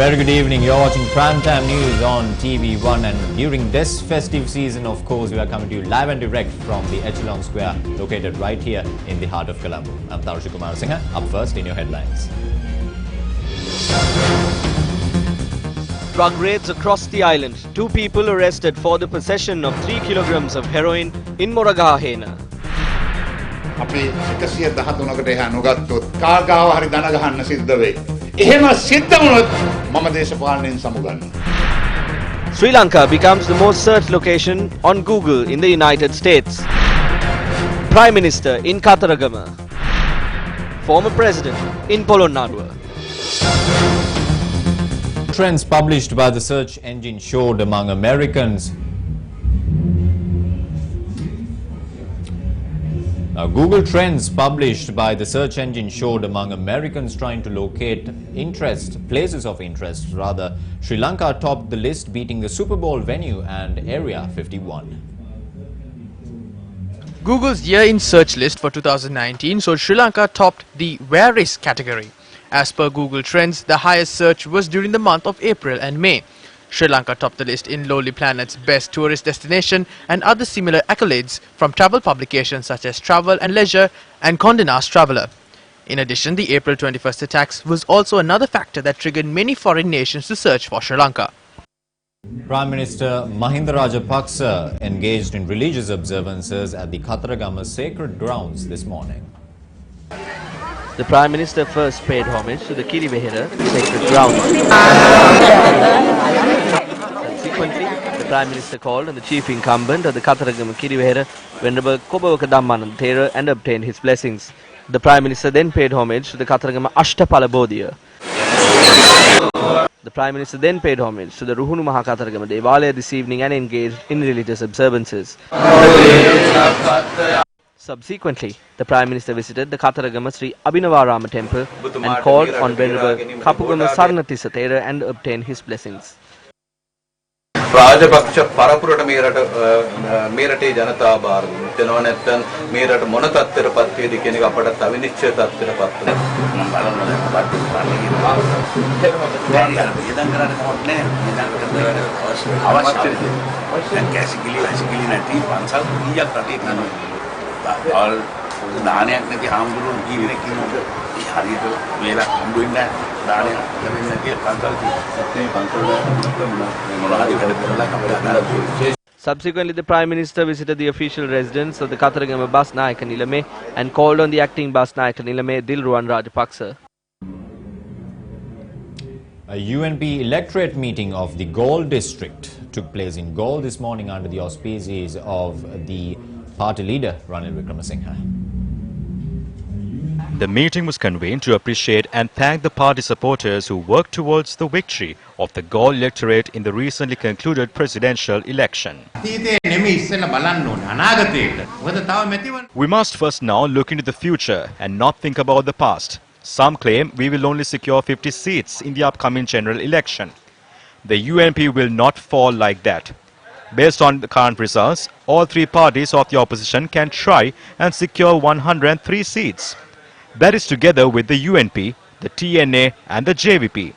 Very good evening. You're watching Primetime News on TV1, and during this festive season, of course, we are coming to you live and direct from the Echelon Square, located right here in the heart of Colombo. I'm Tarushi Kumar Singh. Up first in your headlines. Drug raids across the island. 2 people arrested for the possession of 3 kilograms of heroin in Moragahena. අපි 113කට එහා නොගත්තොත් කාගාව හරි දන ගහන්න සිද්ධ වෙයි. එහෙම සිද්ධ වුණොත් මම දේශපාලනයෙන් සමුගන්නවා. Sri Lanka becomes the most searched location on Google in the United States. Prime Minister in Kataragama. Former President in Polonnaruwa. Trends published by the search engine showed among Americans. Google Trends published by the search engine showed among Americans trying to locate places of interest. Rather, Sri Lanka topped the list, beating the Super Bowl venue and Area 51. Google's year-in search list for 2019 saw Sri Lanka topped the Where Is category. As per Google Trends, the highest search was during the month of April and May. Sri Lanka topped the list in Lonely Planet's best tourist destination and other similar accolades from travel publications such as Travel and Leisure and Condé Nast Traveller. In addition, the April 21st attacks was also another factor that triggered many foreign nations to search for Sri Lanka. Prime Minister Mahinda Rajapaksa engaged in religious observances at the Kataragama sacred grounds this morning. The Prime Minister first paid homage to the Kirivehera sacred ground. Subsequently, the Prime Minister called on the chief incumbent of the Kataragama Kirivehera, Venerable Kobawaka Dhammananda Thera, and obtained his blessings. The Prime Minister then paid homage to the Kataragama Ashtapala Bodhiya. The Prime Minister then paid homage to the Ruhunu Mahakataragama Devalaya this evening and engaged in religious observances. Subsequently, the Prime Minister visited the Kataragama Sri Abhinavarama temple and called on Venerable Kapugama Sarnathissa Thera and obtained his blessings. Rajapaksa පරපුරට මේ රටේ ජනතාව බාර දෙනවා නැත්නම් මේ රට මොන තත්ත්වයකටපත් වේද කියන එක අපට අවිනිශ්චය තත්ත්වයකටපත් වෙනවා මම බලනවා දැන් ඉඳන් කරන්නේ කොහොමද නේ ඉඳන් කරන්නේ අවශ්‍යයි දැන් කැසිකිලි නැති පන්සල් කීයක් රටේ තියෙනවා all දානයක් නැති ආම්දුරුන් කීවෙනෙක් ඉන්නවද ඒ හරියට මේලා හම්බ වෙන්නේ නැහැ දානයක් ලැබෙන්නේ නැති පන්සල් Subsequently, the Prime Minister visited the official residence of the Kataragama Bus Nayaka Nilame and called on the acting Bus Nayaka Nilame, Dilruwan Rajapaksa. A UNP electorate meeting of the Galle district took place in Galle this morning under the auspices of the party leader Ranil Wickremesinghe. The meeting was convened to appreciate and thank the party supporters who worked towards the victory of the Galle electorate in the recently concluded presidential election. We must first now look into the future and not think about the past. Some claim we will only secure 50 seats in the upcoming general election. The UNP will not fall like that. Based on the current results, all 3 parties of the opposition can try and secure 103 seats. That is together with the UNP, the TNA and the JVP.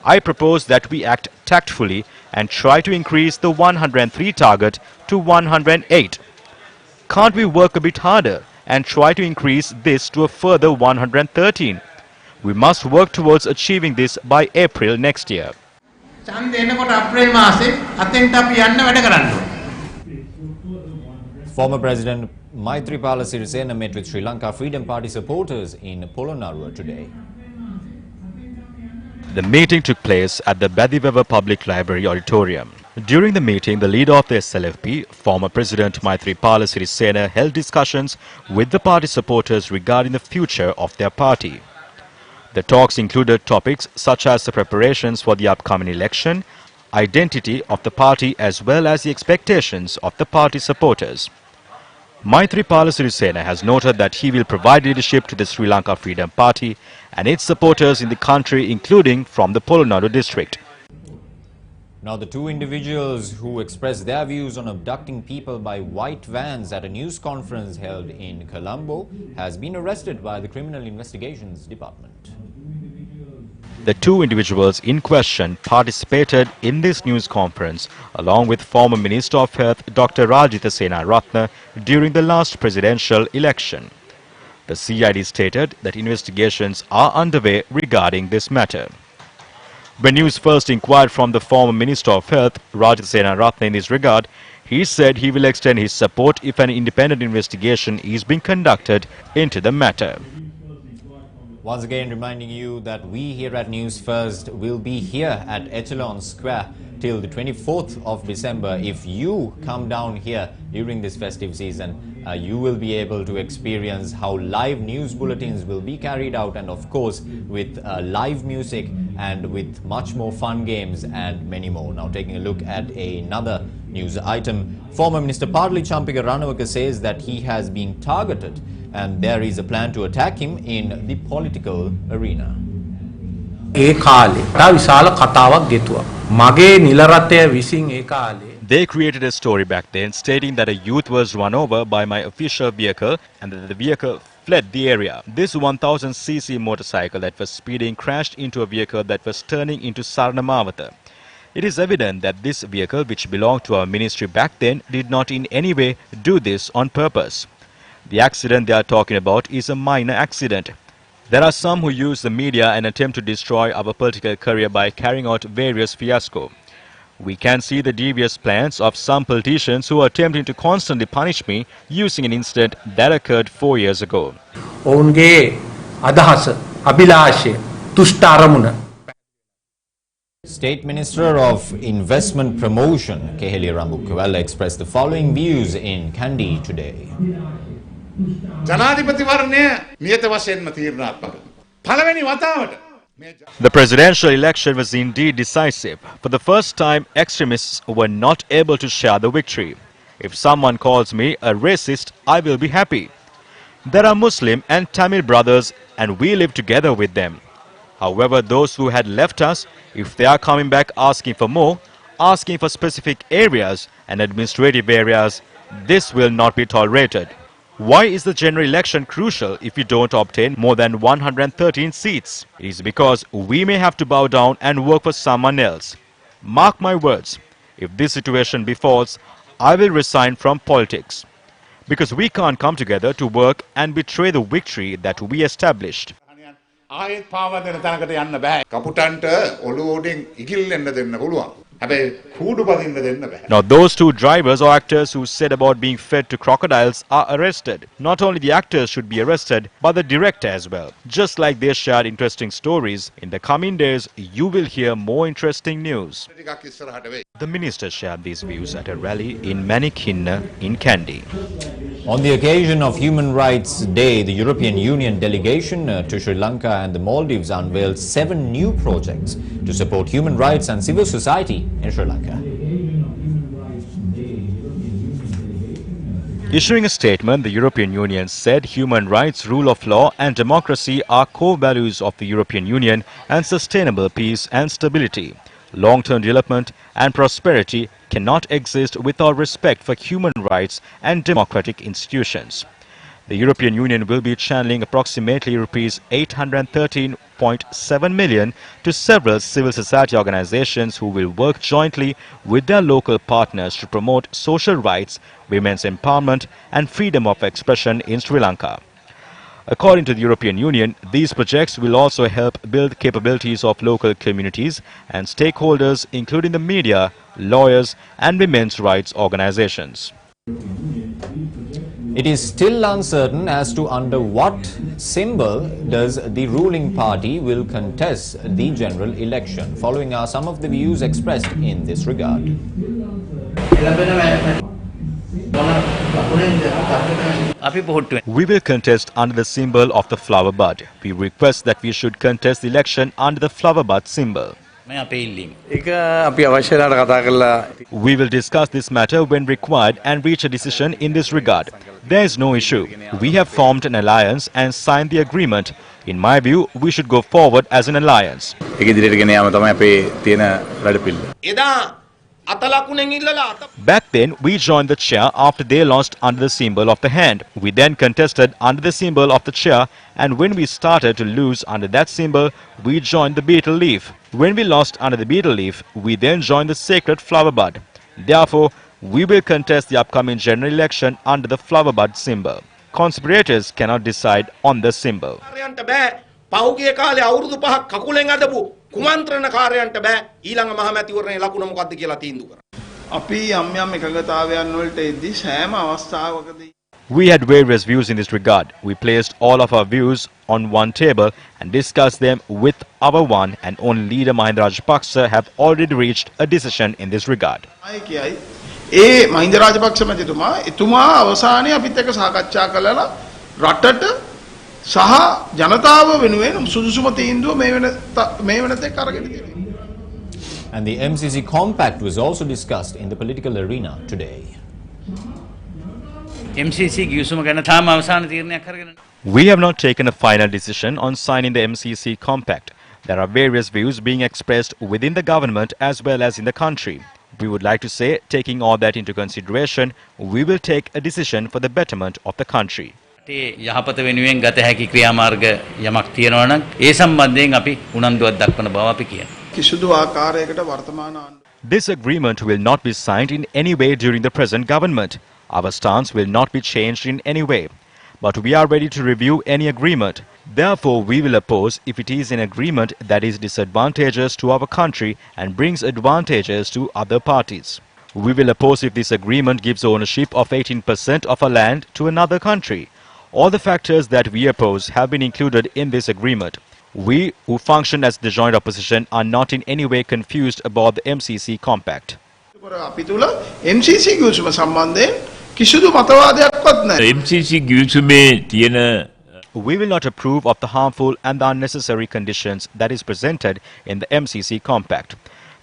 I propose that we act tactfully and try to increase the 103 target to 108. Can't we work a bit harder and try to increase this to a further 113? We must work towards achieving this by April next year. Former President Maithripala Sirisena met with Sri Lanka Freedom Party supporters in Polonnaruwa today. The meeting took place at the Badiveva Public Library Auditorium. During the meeting, the leader of the SLFP, former President Maithripala Sirisena, held discussions with the party supporters regarding the future of their party. The talks included topics such as the preparations for the upcoming election, identity of the party as well as the expectations of the party supporters. Maithripala Sirisena has noted that he will provide leadership to the Sri Lanka Freedom Party and its supporters in the country, including from the Polonnaruwa district. Now, the 2 individuals who expressed their views on abducting people by white vans at a news conference held in Colombo has been arrested by the Criminal Investigations Department. The two individuals in question participated in this news conference along with former Minister of Health Dr. Rajitha Senaratne during the last presidential election. The CID stated that investigations are underway regarding this matter. When news first inquired from the former Minister of Health, Rajitha Senaratne, in this regard, he said he will extend his support if an independent investigation is being conducted into the matter. Once again reminding you that we here at News First will be here at Echelon Square till the 24th of December. If you come down here during this festive season, you will be able to experience how live news bulletins will be carried out, and of course with live music and with much more fun games and many more. Now taking a look at another news item, former Minister Padli Champika Ranawaka says that he has been targeted and there is a plan to attack him in the political arena. ඒ කාලේ විශාල කතාවක් ගෙතුවා. මගේ නිල රථය විසින් ඒ කාලේ They created a story back then stating that a youth was run over by my official vehicle and that the vehicle fled the area. This 1000cc motorcycle that was speeding crashed into a vehicle that was turning into Saranamavata. It is evident that this vehicle, which belonged to our ministry back then, did not in any way do this on purpose. The accident they are talking about is a minor accident. There are some who use the media and attempt to destroy our political career by carrying out various fiasco. We can see the devious plans of some politicians who are attempting to constantly punish me using an incident that occurred 4 years ago. ඔවුන්ගේ අදහස, අභිලාෂය, තුෂ්ඨ අරමුණ. State Minister of Investment Promotion, Keheli Rambukwala, expressed the following views in Kandy today. ජනාධිපති වර්ණය නියත වශයෙන්ම තීරණාත්මකයි. පළවෙනි වතාවට The presidential election was indeed decisive. For the first time, extremists were not able to share the victory. If someone calls me a racist, I will be happy. There are Muslim and Tamil brothers and we live together with them. However, those who had left us, if they are coming back asking for more, asking for specific areas and administrative areas, this will not be tolerated. Why is the general election crucial if we don't obtain more than 113 seats? It is because we may have to bow down and work for someone else. Mark my words, if this situation befalls, I will resign from politics. Because we can't come together to work and betray the victory that we established. ආයෙත් පාවා දෙන තැනකට යන්න බෑ. කපුටන්ට ඔළුව උඩින් ඉගිල්ලෙන්න දෙන්න පුළුවන්. හැබැයි කූඩු පදින්න දෙන්න බෑ. Now those two drivers or actors who said about being fed to crocodiles are arrested. Not only the actors should be arrested, but the director as well. Just like they shared interesting stories, in the coming days you will hear more interesting news. ටිකක් ඉස්සරහට වෙයි. The minister shared these views at a rally in Manikinna in Kandy. On the occasion of Human Rights Day, the European Union delegation to Sri Lanka and the Maldives unveiled 7 new projects to support human rights and civil society in Sri Lanka. Issuing a statement, the European Union said human rights, rule of law and democracy are core values of the European Union and sustainable peace and stability. Long-term development and prosperity cannot exist without respect for human rights and democratic institutions. The European Union will be channeling approximately Rs 813.7 million to several civil society organizations who will work jointly with their local partners to promote social rights, women's empowerment and freedom of expression in Sri Lanka. According to the European Union, these projects will also help build capabilities of local communities and stakeholders, including the media, lawyers and women's rights organizations. It is still uncertain as to under what symbol does the ruling party will contest the general election. Following are some of the views expressed in this regard. We will contest under the symbol of the flower bud. We request that we should contest the election under the flower bud symbol. We will discuss this matter when required and reach a decision in this regard. There is no issue. We have formed an alliance and signed the agreement. In my view, we should go forward as an alliance. එදා Back then, we joined the chair after they lost under the symbol of the hand. We then contested under the symbol of the chair, and when we started to lose under that symbol, we joined the beetle leaf. When we lost under the beetle leaf, we then joined the sacred flower bud. Therefore, we will contest the upcoming general election under the flower bud symbol. Conspirators cannot decide on the symbol. පහුගිය කාලේ අවුරුදු 5ක් කකුලෙන් අදපු කුමන්ත්‍රණකාරයන්ට බෑ ඊළඟ මහමැතිවරණේ ලකුණ මොකක්ද කියලා තීන්දුව කරන්න. අපි යම් යම් එකගතාවයන් වලට එද්දී සෑම අවස්ථාවකදී We had various views in this regard. We placed all of our views on one table and discussed them with our one and only leader Mahinda Rajapaksa have already reached a decision in this regard. කියයි ඒ මහින්ද රාජපක්ෂ මැතිතුමා එතුමා අවසානයේ අපිත් එක්ක සාකච්ඡා කළා රටට සහ ජනතාව වෙනුවෙන් සුදුසුම තීන්දුව මේ වෙනතේ අරගෙන තියෙනවා. And the MCC Compact was also discussed in the political arena today. MCC ගිවිසුම ගැන තාම අවසාන තීරණයක් අරගෙන We have not taken a final decision on signing the MCC Compact. There are various views being expressed within the government as well as in the country. We would like to say, taking all that into consideration, we will take a decision for the betterment of the country. යහපත වෙනුවෙන් ගත හැකි ක්‍රියාමාර්ග යමක් තියෙනවා නම් ඒ සම්බන්ධයෙන් අපි උනන්දුවක් දක්වන බව අපි කියනවා. කිසිදු ආකාරයකට වර්තමාන This agreement will not be signed in any way during the present government. Our stance will not be changed in any way. But we are ready to review any agreement. Therefore, we will oppose if it is an agreement that is disadvantageous to our country and brings advantages to other parties. We will oppose if this agreement gives ownership of 18% of our land to another country. All the factors that we oppose have been included in this agreement. We, who function as the joint opposition, are not in any way confused about the MCC Compact. අපි තුල MCC ගිවිසුම සම්බන්ධයෙන් කිසිදු මතවාදයක්වත් නැහැ. MCC ගිවිසුමේ තියෙන We will not approve of the harmful and the unnecessary conditions that is presented in the MCC Compact.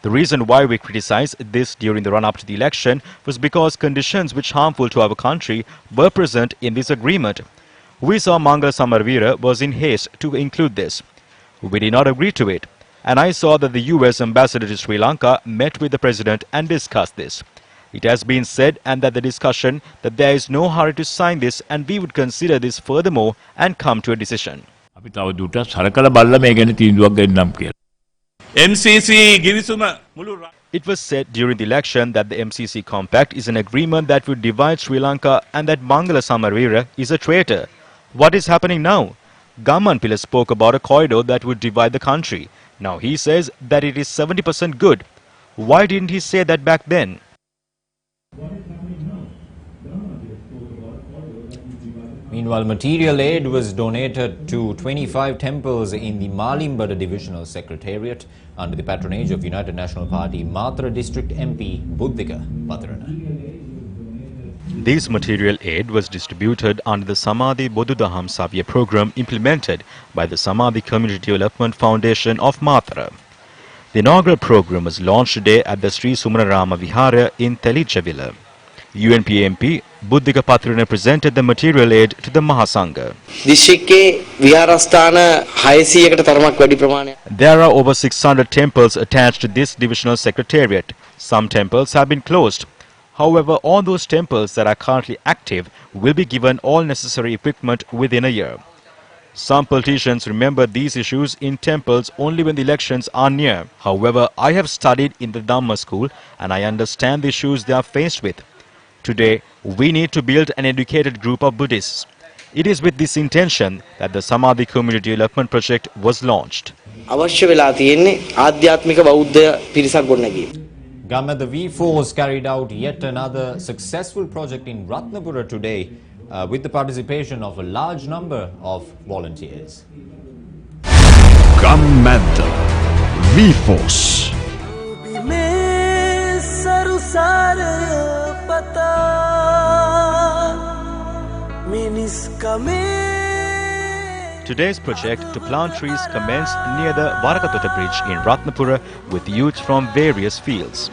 The reason why we criticize this during the run-up to the election was because conditions which harmful to our country were present in this agreement. We saw Mangala Samarveera was in haste to include this. We did not agree to it, and I saw that the US ambassador to Sri Lanka met with the president and discussed this. It has been said and that the discussion that there is no hurry to sign this and we would consider this furthermore and come to a decision. අපි තව දුරටත් සරකලා බලලා මේ ගැන තීන්දුවක් ගන්නම් කියලා. MCC ගිවිසුම මුළු It was said during the election that the MCC Compact is an agreement that would divide Sri Lanka and that Mangala Samarveera is a traitor. What is happening now? Gammanpila spoke about a corridor that would divide the country. Now he says that it is 70% good. Why didn't he say that back then? Meanwhile, material aid was donated to 25 temples in the Malimbada Divisional Secretariat under the patronage of United National Party Matra District MP Buddhika Patharana. This material aid was distributed under the Samadhi Bodudaham Savya program implemented by the Samadhi Community Development Foundation of Matra. The inaugural program was launched today at the Sri Sumanarama Vihara in Telichavila. UNP MP Buddhika Patharana presented the material aid to the Mahasangha. දිස්ත්‍රික්කයේ විහාරස්ථාන 600කට තරමක් වැඩි ප්‍රමාණයක්. There are over 600 temples attached to this divisional secretariat. Some temples have been closed. However, all those temples that are currently active will be given all necessary equipment within a year. Some politicians remember these issues in temples only when the elections are near. However, I have studied in the Dhamma school and I understand the issues they are faced with. Today, we need to build an educated group of Buddhists. It is with this intention that the Samadhi Community Development Project was launched. අවශ්‍ය වෙලා තියෙන්නේ ආධ්‍යාත්මික බෞද්ධ පිරිසක් ගොඩනැගීම. Gamma, the V-Force carried out yet another successful project in Ratnapura today with the participation of a large number of volunteers. Gamma, V-Force. Today's project to plant trees commenced near the Varakatota Bridge in Ratnapura with youth from various fields.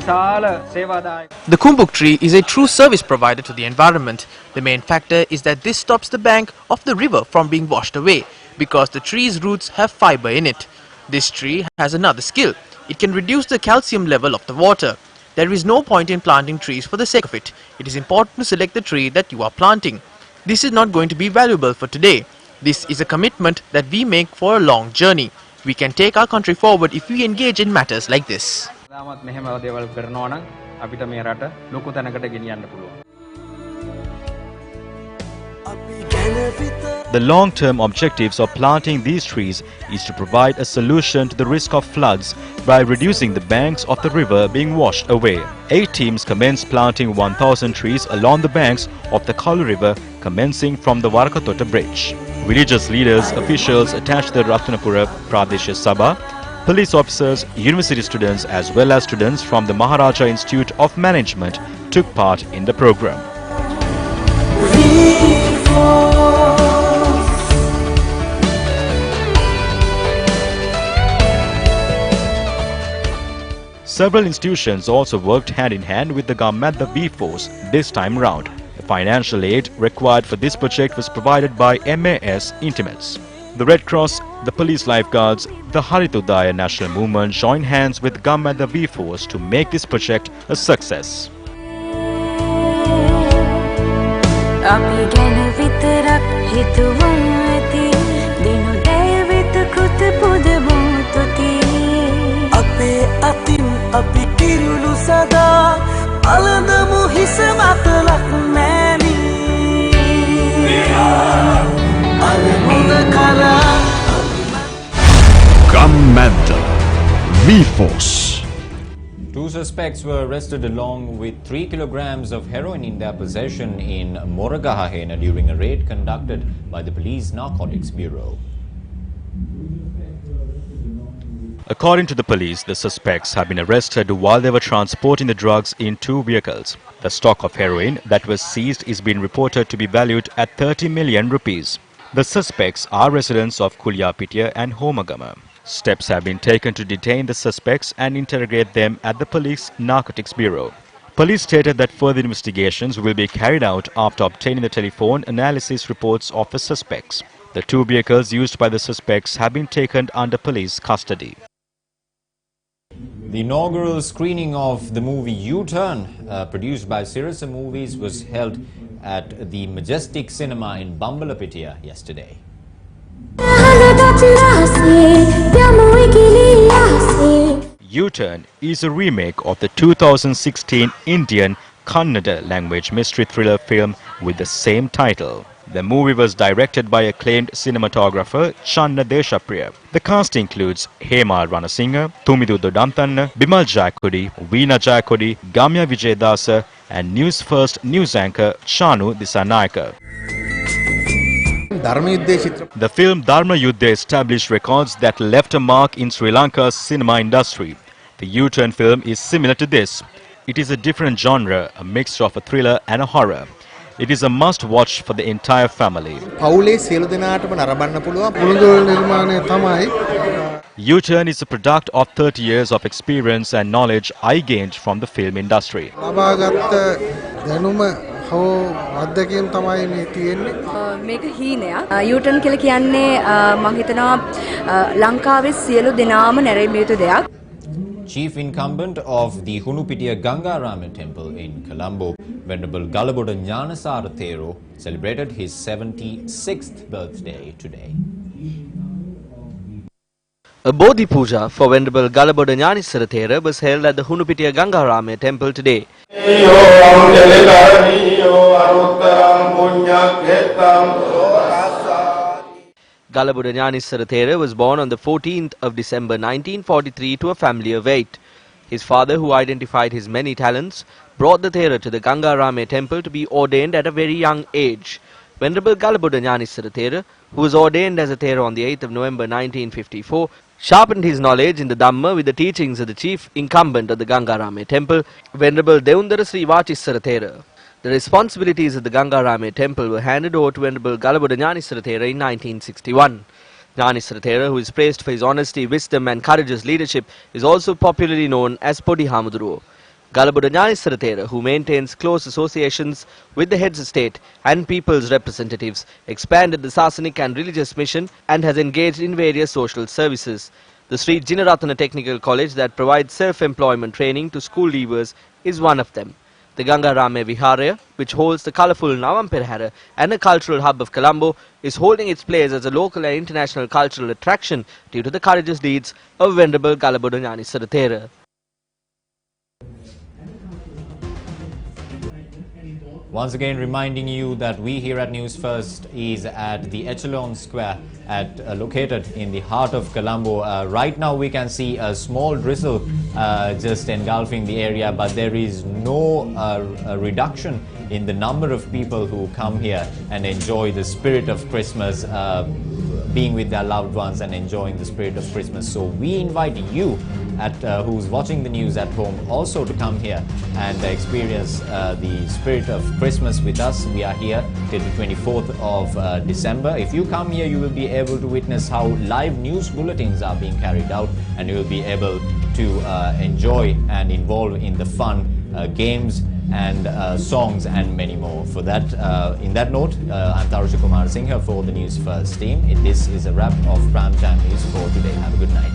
The kumbuk tree is a true service provider to the environment. The main factor is that this stops the bank of the river from being washed away because the tree's roots have fiber in it. This tree has another skill. It can reduce the calcium level of the water. There is no point in planting trees for the sake of it. It is important to select the tree that you are planting. This is not going to be valuable for today. This is a commitment that we make for a long journey. We can take our country forward if we engage in matters like this. The long-term objectives of planting these trees is to provide a solution to the risk of floods by reducing the banks of the river being washed away. 8 teams commenced planting 1,000 trees along the banks of the Kalu River, commencing from the Warakatota Bridge. Religious leaders, officials attached to the Ratnapura Pradesh Sabha, police officers, university students as well as students from the Maharaja Institute of Management took part in the program. Several institutions also worked hand in hand with the government, the B-Force, this time round. The financial aid required for this project was provided by MAS Intimates. The Red Cross, the police lifeguards, the Haritudaya National Movement joined hands with government, the B-Force to make this project a success. Gammadda V-Force. 2 suspects were arrested along with 3 kilograms of heroin in their possession in Moragahahena during a raid conducted by the Police Narcotics Bureau. According to the police, the suspects have been arrested while they were transporting the drugs in 2 vehicles. The stock of heroin that was seized is being reported to be valued at 30 million rupees. The suspects are residents of Kulyapitiya and Homagama. Steps have been taken to detain the suspects and interrogate them at the Police Narcotics Bureau. Police stated that further investigations will be carried out after obtaining the telephone analysis reports of the suspects. The 2 vehicles used by the suspects have been taken under police custody. The inaugural screening of the movie U-Turn, produced by Sirasa Movies, was held at the Majestic Cinema in Bambalapitiya yesterday. U-Turn is a remake of the 2016 Indian Kannada language mystery thriller film with the same title. The movie was directed by acclaimed cinematographer Channa Deshapriya. The cast includes Hema Ranasinghe, Tumidu Dodamtanna, Bimal Jayakodi, Veena Jayakodi, Gamya Vijayadasa and Newsfirst news anchor Chanu Disanayaka. The film Dharma Yuddha established records that left a mark in Sri Lanka's cinema industry. The U-Turn film is similar to this. It is a different genre, a mix of a thriller and a horror. It is a must-watch for the entire family. U-Turn is a product of 30 years of experience and knowledge I gained from the film industry. මේක හීනයක් U-Turn කියලා කියන්නේ මම හිතනවා ලංකාවේ සියලු දෙනාම නැරෙමිය යුතු දෙයක්. Chief incumbent of the Hunupitiya Gangarama temple in Colombo, Venerable Galaboda Jnanasara Thero, celebrated his 76th birthday today. A Bodhi Puja for Venerable Galaboda Jnanasara Thera was held at the Hunupitiya Gangarama temple today. Galaboda Jnanasara Thera was born on the 14th of December 1943 to a family of 8. His father, who identified his many talents, brought the Thera to the Gangarama temple to be ordained at a very young age. Venerable Galaboda Jnanasara Thera, who was ordained as a Thera on the 8th of November 1954, sharpened his knowledge in the Dhamma with the teachings of the chief incumbent of the Gangarama temple, Venerable Deundara Sri Vachisara Thera. The responsibilities of the Gangarama temple were handed over to Venerable Galaboda Jnanasara Thera in 1961. Jnanasara Thera, who is praised for his honesty, wisdom and courageous leadership, is also popularly known as Podi Hamuduruwo. Galabuda Gnanissara Thera, who maintains close associations with the heads of state and people's representatives, expanded the Sasanic and religious mission and has engaged in various social services. The Sri Jinaratana Technical College that provides self-employment training to school leavers is one of them. The Gangarame Viharaya, which holds the colourful Navam Perhara and a cultural hub of Colombo, is holding its place as a local and international cultural attraction due to the courageous deeds of Venerable Galabuda Gnanissara Thera. Once again reminding you that we here at News First is at the Echelon Square located in the heart of Colombo. Right now we can see a small drizzle just engulfing the area, but there is no reduction in the number of people who come here and enjoy the spirit of Christmas, being with their loved ones and enjoying the spirit of Christmas. So we invite you who's watching the news at home also to come here and experience the spirit of Christmas with us. We are here till the 24th of December. If you come here, you will be able to witness how live news bulletins are being carried out, and you will be able to enjoy and involve in the fun games and songs and many more. For that, in that note, I'm Tarusha Kumar Singh for the News First team. This is a wrap of Primetime News for today. Have a good night.